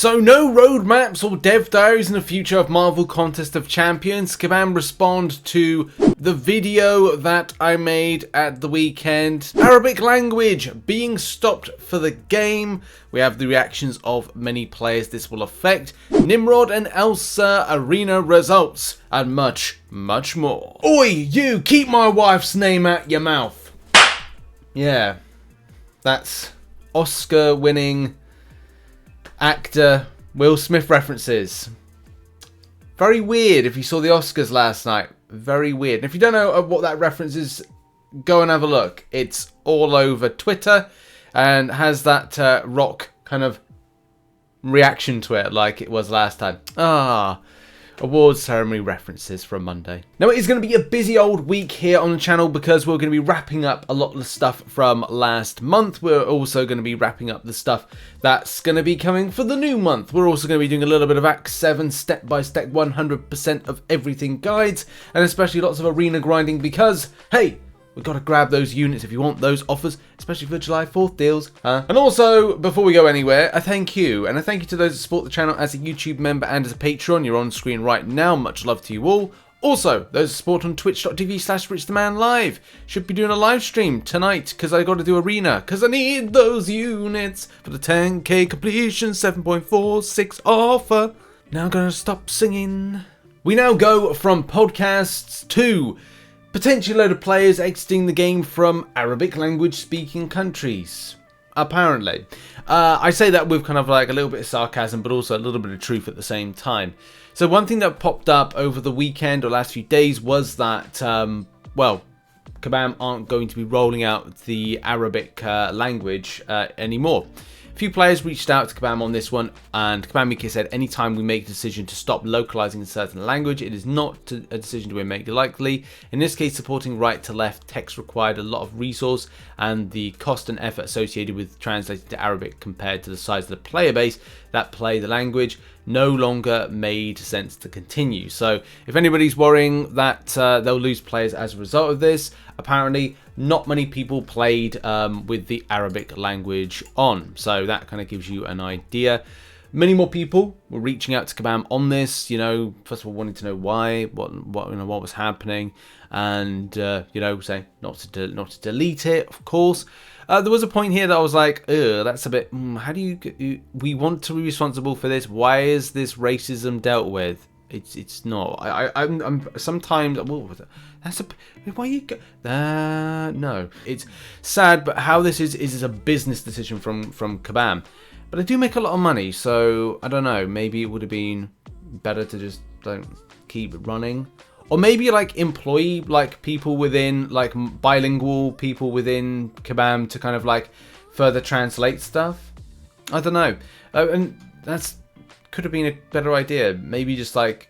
So no roadmaps or dev diaries in the future of Marvel Contest of Champions. Kabam respond to the video that I made at the weekend. Arabic language being stopped for the game. We have the reactions of many players this will affect. Nimrod and Elsa arena results. And much, much more. Oi, you, keep my wife's name out your mouth. Yeah, that's Oscar-winning actor Will Smith references. Very weird if you saw the Oscars last night. Very weird. And if you don't know what that reference is, go and have a look. It's all over Twitter and has that rock kind of reaction to it like it was last time. Awards ceremony references from Monday. Now it is going to be a busy old week here on the channel because we're going to be wrapping up a lot of the stuff from last month. We're also going to be wrapping up the stuff that's going to be coming for the new month. We're also going to be doing a little bit of Act 7 step-by-step 100% of everything guides, and especially lots of arena grinding because, hey, we've got to grab those units if you want those offers, especially for July 4th deals. And also, before we go anywhere, a thank you. And a thank you to those that support the channel as a YouTube member and as a Patreon. You're on screen right now. Much love to you all. Also, those that support on twitch.tv/RichTheMan live. Should be doing a live stream tonight because I got to do arena because I need those units for the 10k completion 7.46 offer. Now I'm going to stop singing. We now go from podcasts to potentially a load of players exiting the game from Arabic language speaking countries. Apparently. I say that with kind of like a little bit of sarcasm, but also a little bit of truth at the same time. So one thing that popped up over the weekend or last few days was that, well, Kabam aren't going to be rolling out the Arabic language anymore. A few players reached out to Kabam on this one, and Kabam said, anytime we make a decision to stop localizing a certain language, it is not a decision we make lightly. In this case, supporting right to left text required a lot of resource, and the cost and effort associated with translating to Arabic compared to the size of the player base that play the language no longer made sense to continue. So if anybody's worrying that they'll lose players as a result of this, apparently not many people played with the Arabic language on. So that kind of gives you an idea. Many more people were reaching out to Kabam on this, you know, first of all wanting to know why, what was happening, and you know, saying not to delete it, of course. There was a point here that I was like, that's a bit, how do you, we want to be responsible for this, why is this racism dealt with? It's not. I'm sometimes, that's a, why you go, no, it's sad, but how this is a business decision from Kabam. But I do make a lot of money, so I don't know, maybe it would have been better to just don't keep running. Or maybe like employ like people within, like bilingual people within Kabam to kind of like further translate stuff. I don't know. And that's could have been a better idea. Maybe just like,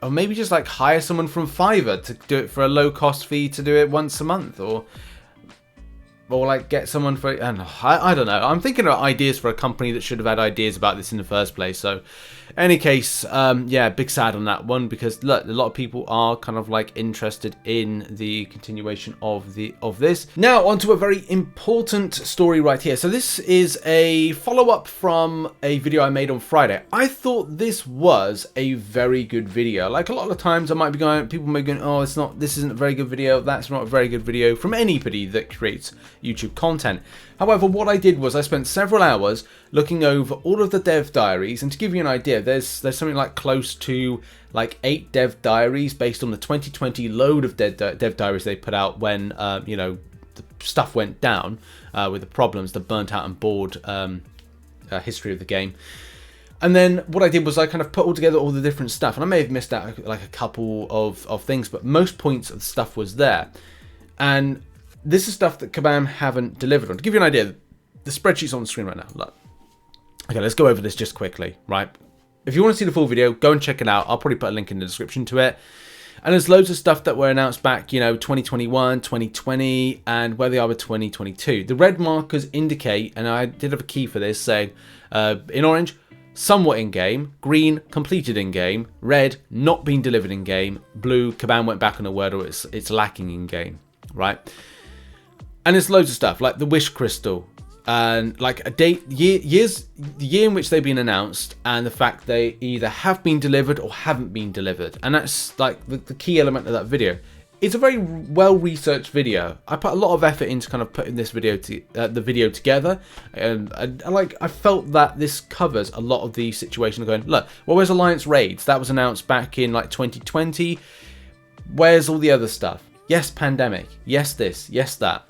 or maybe just like hire someone from Fiverr to do it for a low cost fee to do it once a month, or like get someone for, I don't know. I'm thinking about ideas for a company that should have had ideas about this in the first place. So any case, yeah, big sad on that one, because look, a lot of people are kind of like interested in the continuation of this. Now onto a very important story right here. So this is a follow-up from a video I made on Friday. I thought this was a very good video. Like a lot of the times I might be going, people may be going, oh, this isn't a very good video, that's not a very good video from anybody that creates YouTube content. However, what I did was I spent several hours looking over all of the dev diaries, and to give you an idea, there's something like close to like 8 dev diaries based on the 2020 load of dev diaries they put out when you know, the stuff went down with the problems, the burnt out and bored history of the game. And then what I did was I kind of put all together all the different stuff, and I may have missed out like a couple of things, but most points of the stuff was there. And this is stuff that Kabam haven't delivered on. To give you an idea, the spreadsheet's on the screen right now. Look. Okay, let's go over this just quickly, right? If you want to see the full video, go and check it out. I'll probably put a link in the description to it. And there's loads of stuff that were announced back, you know, 2021, 2020, and where they are with 2022. The red markers indicate, and I did have a key for this, saying in orange, somewhat in-game, green, completed in-game, red, not being delivered in-game, blue, Kabam went back on a word, or it's lacking in-game, right? And there's loads of stuff, like the Wish Crystal, and like a date, the year in which they've been announced, and the fact they either have been delivered or haven't been delivered. And that's like the key element of that video. It's a very well researched video. I put a lot of effort into kind of putting this video the video together, and I felt that this covers a lot of the situation. Going, look, well, where's Alliance Raids? That was announced back in like 2020. Where's all the other stuff? Yes, pandemic. Yes, this. Yes, that.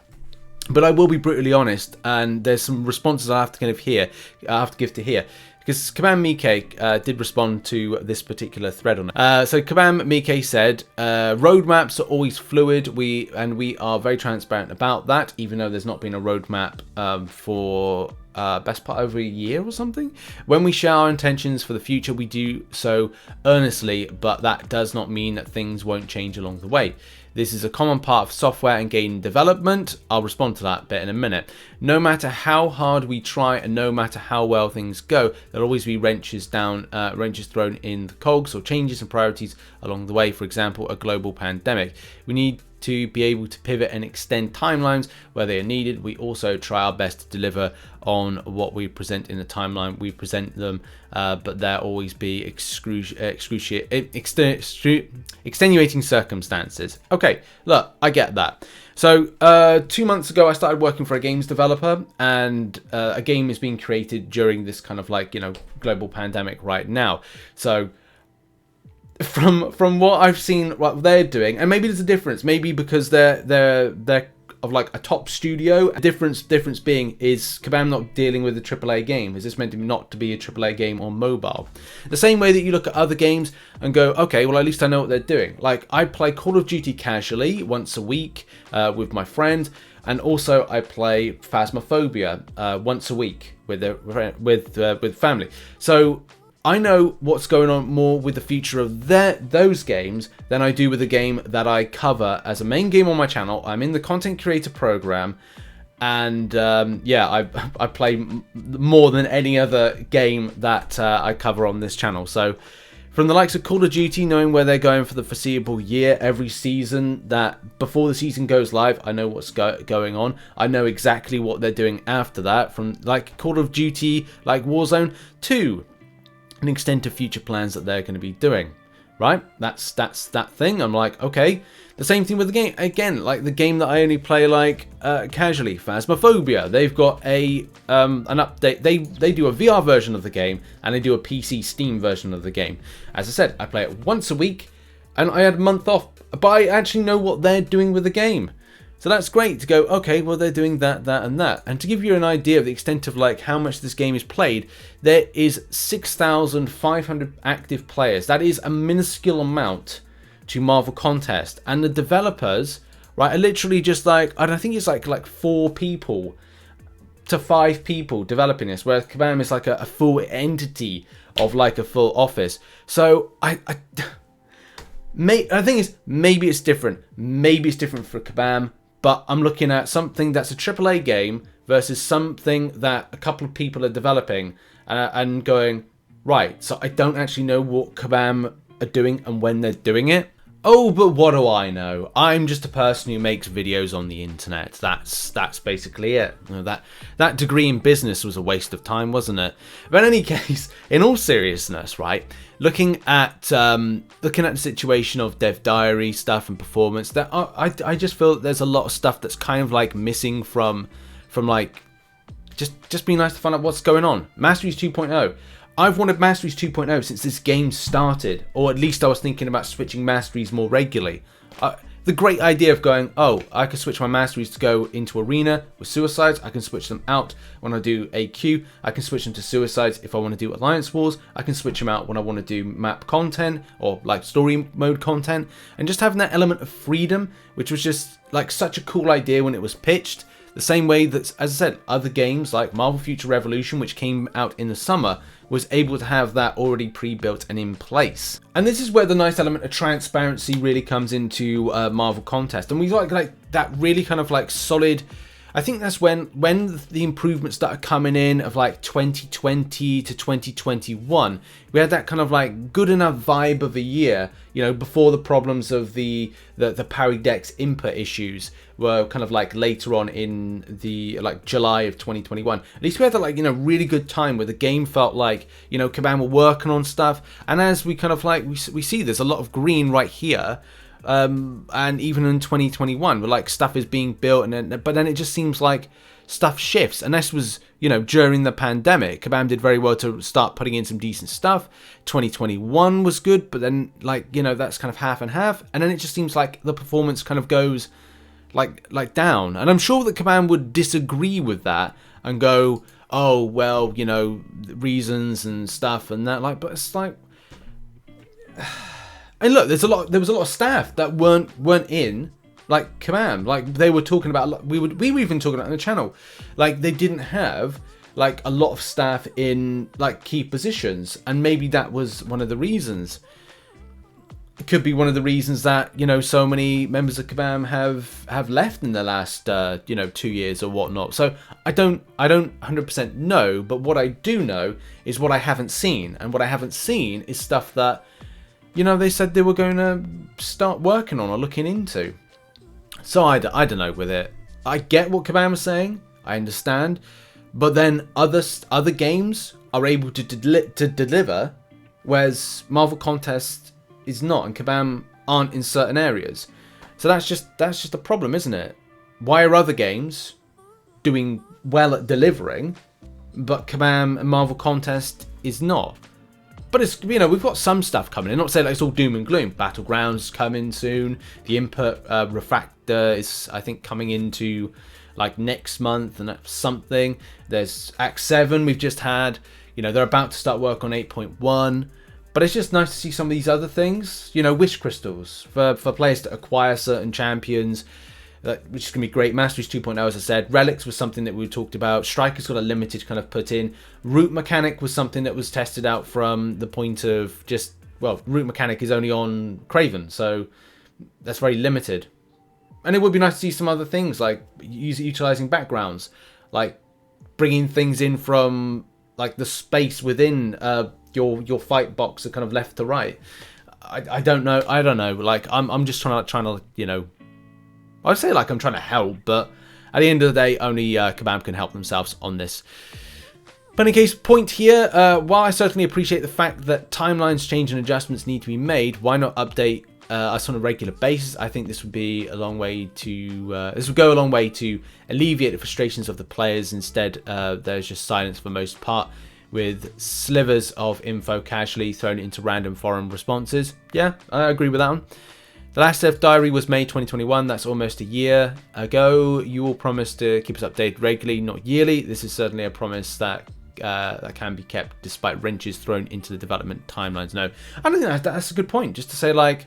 But I will be brutally honest, and there's some responses I have to give to here, because Kabam Mike did respond to this particular thread on it. So Kabam Mike said, roadmaps are always fluid. We are very transparent about that, even though there's not been a roadmap for best part over a year or something. When we share our intentions for the future, we do so earnestly, but that does not mean that things won't change along the way. This is a common part of software and game development. I'll respond to that bit in a minute. No matter how hard we try and no matter how well things go, there'll always be wrenches thrown in the cogs or changes and priorities along the way. For example, a global pandemic. We need to be able to pivot and extend timelines where they are needed. We also try our best to deliver on what we present in the timeline we present them, but there always be extenuating circumstances. Okay, look, I get that. So 2 months ago, I started working for a games developer, and a game is being created during this kind of like, you know, global pandemic right now. So from what I've seen, what they're doing, and maybe there's a difference, maybe because they're of like a top studio. Difference being, is Kabam not dealing with a AAA game? Is this meant to not to be a AAA game on mobile? The same way that you look at other games and go, okay, well, at least I know what they're doing. Like, I play Call of Duty casually once a week with my friend, and also I play Phasmophobia once a week with family. So I know what's going on more with the future of those games than I do with the game that I cover as a main game on my channel. I'm in the content creator program, and yeah, I play more than any other game that I cover on this channel. So from the likes of Call of Duty, knowing where they're going for the foreseeable year, every season, that before the season goes live, I know what's going on. I know exactly what they're doing after that, from like Call of Duty, like Warzone, to an extent of future plans that they're going to be doing, right? That's that thing. I'm like, okay. The same thing with the game. Again, like the game that I only play like casually, Phasmophobia. They've got an update. They do a VR version of the game, and they do a PC Steam version of the game. As I said, I play it once a week, and I had a month off, but I actually know what they're doing with the game. So that's great to go, okay, well, they're doing that, and that. And to give you an idea of the extent of like how much this game is played, there is 6,500 active players. That is a minuscule amount to Marvel Contest. And the developers, right, are literally just like, I think it's like 4 people to 5 people developing this, whereas Kabam is like a full entity of like a full office. So I think it's maybe it's different. Maybe it's different for Kabam. But I'm looking at something that's a AAA game versus something that a couple of people are developing, and going, right, so I don't actually know what Kabam are doing and when they're doing it. Oh, but what do I know? I'm just a person who makes videos on the internet. That's basically it. You know, that degree in business was a waste of time, wasn't it? But in any case, in all seriousness, right? Looking at the situation of Dev Diary stuff and performance, that I just feel that there's a lot of stuff that's kind of like missing from like just be nice to find out what's going on. Masteries 2.0. I've wanted Masteries 2.0 since this game started, or at least I was thinking about switching Masteries more regularly. The great idea of going, oh, I can switch my Masteries to go into Arena with Suicides, I can switch them out when I do AQ, I can switch them to Suicides if I want to do Alliance Wars, I can switch them out when I want to do map content, or like story mode content, and just having that element of freedom, which was just like such a cool idea when it was pitched. The same way that, as I said, other games like Marvel Future Revolution, which came out in the summer, was able to have that already pre-built and in place. And this is where the nice element of transparency really comes into Marvel Contest. And we like that really kind of like solid I think that's when the improvements started coming in of like 2020 to 2021. We had that kind of like good enough vibe of a year, you know, before the problems of the parry decks input issues were kind of like later on in the like July of 2021. At least we had that like, you know, really good time where the game felt like, you know, Kabam were working on stuff. And as we kind of like, we see there's a lot of green right here. And even in 2021, where like stuff is being built, but then it just seems like stuff shifts. And this was, you know, during the pandemic. Kabam did very well to start putting in some decent stuff. 2021 was good, but then like, you know, that's kind of half and half. And then it just seems like the performance kind of goes like down. And I'm sure that Kabam would disagree with that and go, oh well, you know, reasons and stuff and that, like, but it's like. And look, there was a lot of staff that weren't in, like Kabam. Like they were talking about, we were even talking about on the channel, like they didn't have like a lot of staff in like key positions, and maybe that was one of the reasons. It could be one of the reasons that, you know, so many members of Kabam have left in the last you know, 2 years or whatnot. So I don't 100% know, but what I do know is what I haven't seen, and what I haven't seen is stuff that, you know, they said they were going to start working on or looking into. So I don't know with it. I get what Kabam was saying. I understand. But then other games are able to deliver, whereas Marvel Contest is not, and Kabam aren't in certain areas. So that's just a problem, isn't it? Why are other games doing well at delivering, but Kabam and Marvel Contest is not? But it's, you know, we've got some stuff coming in. Not saying like it's all doom and gloom. Battlegrounds coming soon. The input refractor is, I think, coming into like next month, and that's something. There's Act 7 we've just had. You know, they're about to start work on 8.1. But it's just nice to see some of these other things. You know, wish crystals for players to acquire certain champions, which is going to be great. Masteries 2.0, as I said. Relics was something that we talked about. Striker's got a limited kind of put in. Root mechanic was something that was tested out from the point of just, well, root mechanic is only on Craven, so that's very limited. And it would be nice to see some other things, like utilizing backgrounds, like bringing things in from like the space within your fight box, kind of left to right. I don't know. Like I'm just trying to, you know, I'd say like I'm trying to help, but at the end of the day, only Kabam can help themselves on this. But in case, point here, while I certainly appreciate the fact that timelines change and adjustments need to be made, why not update us on a regular basis? I think this would be a long way to, this would go a long way to alleviate the frustrations of the players. Instead, there's just silence for the most part, with slivers of info casually thrown into random forum responses. Yeah, I agree with that one. The last Dev Diary was May 2021. That's almost a year ago. You all promised to keep us updated regularly, not yearly. This is certainly a promise that that can be kept despite wrenches thrown into the development timelines. No, I don't think that's a good point. Just to say, like,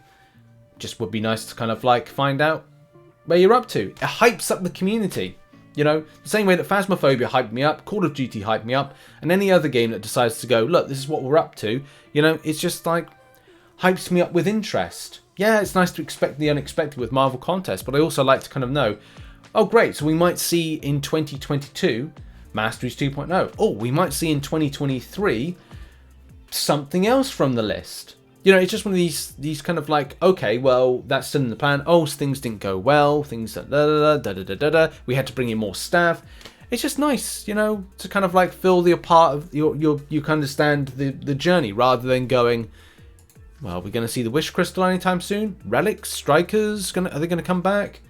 just would be nice to kind of like find out where you're up to. It hypes up the community. You know, the same way that Phasmophobia hyped me up, Call of Duty hyped me up, and any other game that decides to go, look, this is what we're up to. You know, it's just like hypes me up with interest. Yeah, it's nice to expect the unexpected with Marvel Contest, but I also like to kind of know, oh great, so we might see in 2022 Masteries 2.0. Oh, we might see in 2023 something else from the list. You know, it's just one of these kind of like, okay, well, that's still in the plan. Oh, things didn't go well. Things we had to bring in more staff. It's just nice, you know, to kind of like feel the part of you can understand the journey, rather than going, well, we're going to see the Wish Crystal anytime soon. Relics, Strikers, are they going to come back?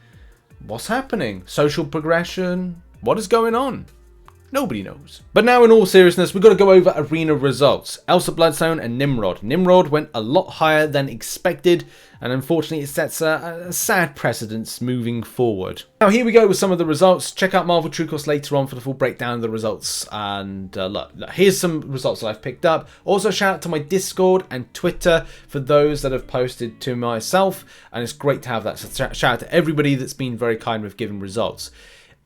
What's happening? Social progression? What is going on? Nobody knows. But now, in all seriousness, we've got to go over arena results. Elsa, Bloodstone, and Nimrod. Nimrod went a lot higher than expected, and unfortunately it sets a sad precedence moving forward. Now, here we go with some of the results. Check out Marvel True Course later on for the full breakdown of the results. And look, here's some results that I've picked up. Also, shout out to my Discord and Twitter for those that have posted to myself, and it's great to have that. So shout out to everybody that's been very kind with giving results.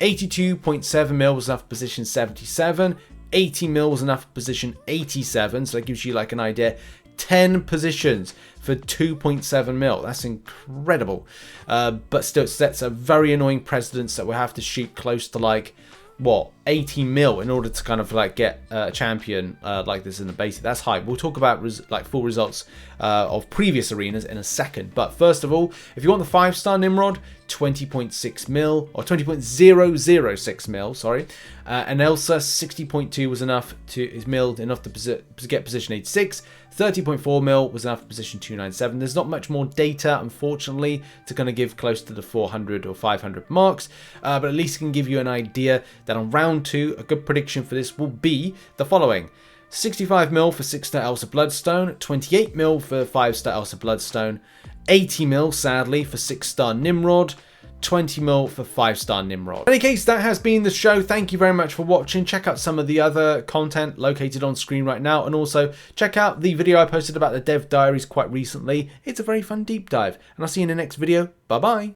82.7 mil was enough for position 77. 80 mil was enough for position 87. So that gives you like an idea. 10 positions for 2.7 mil. That's incredible. But still, it sets a very annoying precedence that we'll have to shoot close to like, what, 80 mil in order to kind of like get a champion like this in the basic. That's high. We'll talk about like full results of previous arenas in a second. But first of all, if you want the 5-star Nimrod, 20.6 mil, or 20.006 mil, sorry. And Elsa, 60.2 was enough is milled enough to get position 86. 30.4 mil was enough for position 297. There's not much more data, unfortunately, to kind of give close to the 400 or 500 marks, but at least it can give you an idea that on round 2, a good prediction for this will be the following. 65 mil for 6-star Elsa Bloodstone, 28 mil for 5-star Elsa Bloodstone, 80 mil, sadly, for 6-star Nimrod, 20 mil for 5-star Nimrod. In any case, that has been the show. Thank you very much for watching. Check out some of the other content located on screen right now, and also check out the video I posted about the Dev Diaries quite recently. It's a very fun deep dive, and I'll see you in the next video. Bye bye.